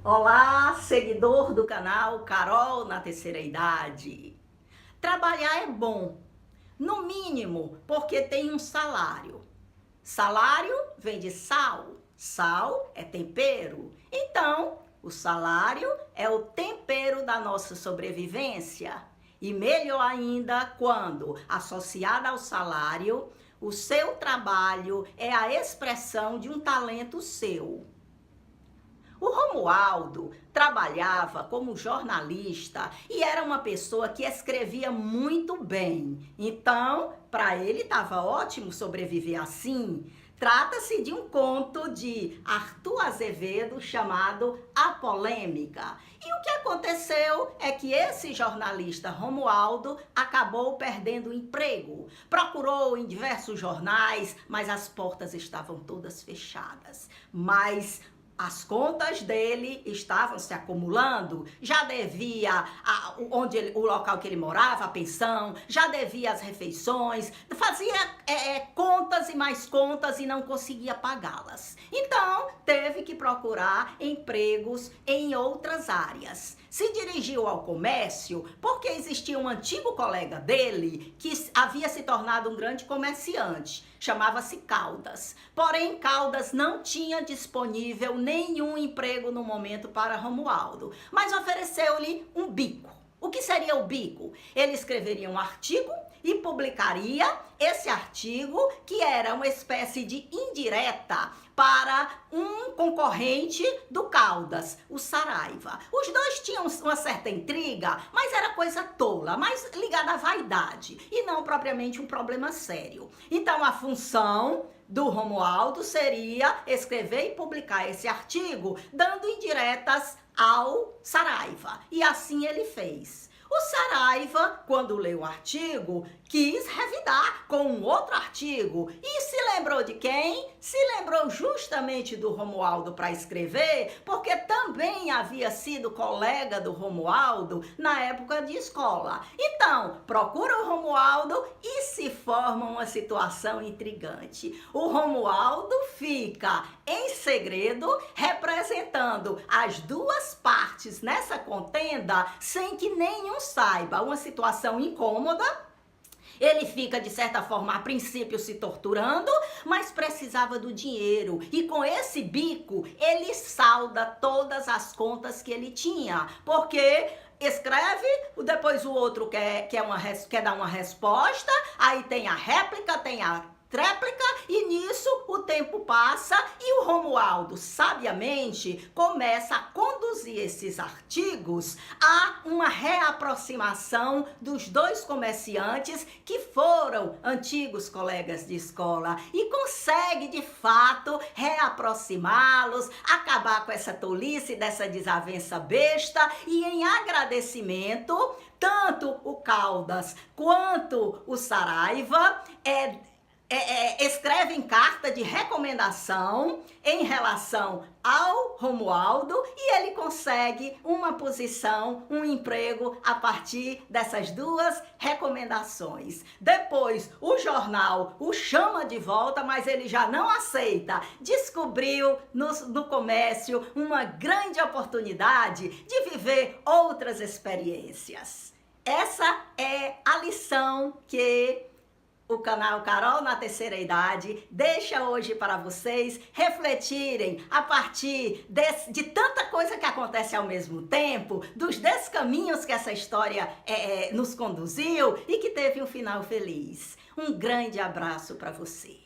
Olá, seguidor do canal Carol na Terceira Idade. Trabalhar é bom, no mínimo porque tem um salário. Salário vem de sal, sal é tempero. Então, o salário é o tempero da nossa sobrevivência. E melhor ainda quando, associado ao salário, o seu trabalho é a expressão de um talento seu. O Romualdo trabalhava como jornalista e era uma pessoa que escrevia muito bem. Então, para ele estava ótimo sobreviver assim. Trata-se de um conto de Arthur Azevedo chamado A Polêmica. E o que aconteceu é que esse jornalista Romualdo acabou perdendo o emprego. Procurou em diversos jornais, mas as portas estavam todas fechadas. Mas as contas dele estavam se acumulando, já devia o local que ele morava, a pensão, já devia as refeições, fazia contas e mais contas e não conseguia pagá-las. Então, teve que procurar empregos em outras áreas. Se dirigiu ao comércio porque existia um antigo colega dele que havia se tornado um grande comerciante. Chamava-se Caldas. Porém, Caldas não tinha disponível nenhum emprego no momento para Romualdo, mas ofereceu-lhe um bico. O que seria o bico? Ele escreveria um artigo e publicaria esse artigo, que era uma espécie de indireta para um concorrente do Caldas, o Saraiva. Os dois tinham uma certa intriga, mas era coisa tola, mais ligada à vaidade e não propriamente um problema sério. Então, a função do Romualdo seria escrever e publicar esse artigo, dando indiretas ao Saraiva. E assim ele fez. O Saraiva, quando leu o artigo, quis revidar com um outro artigo. E se lembrou de quem? Se lembrou justamente do Romualdo para escrever, porque também havia sido colega do Romualdo na época de escola. Então, procura o Romualdo e se forma uma situação intrigante. O Romualdo fica em segredo, representando as duas partes nessa contenda, sem que nenhum saiba. Uma situação incômoda. Ele fica, de certa forma, a princípio se torturando, mas precisava do dinheiro. E com esse bico, ele salda todas as contas que ele tinha. Porque escreve, depois o outro quer dar uma resposta, aí tem a réplica, tem a tréplica, e nisso o tempo passa e o Romualdo, sabiamente, começa a conduzir esses artigos a uma reaproximação dos dois comerciantes que foram antigos colegas de escola e consegue, de fato, reaproximá-los, acabar com essa tolice, dessa desavença besta, e em agradecimento, tanto o Caldas quanto o Saraiva escrevem carta de recomendação em relação ao Romualdo e ele consegue uma posição, um emprego a partir dessas duas recomendações. Depois, o jornal o chama de volta, mas ele já não aceita. Descobriu no comércio uma grande oportunidade de viver outras experiências. Essa é a lição que o canal Carol na Terceira Idade deixa hoje para vocês refletirem a partir de tanta coisa que acontece ao mesmo tempo, dos descaminhos que essa história nos conduziu e que teve um final feliz. Um grande abraço para você.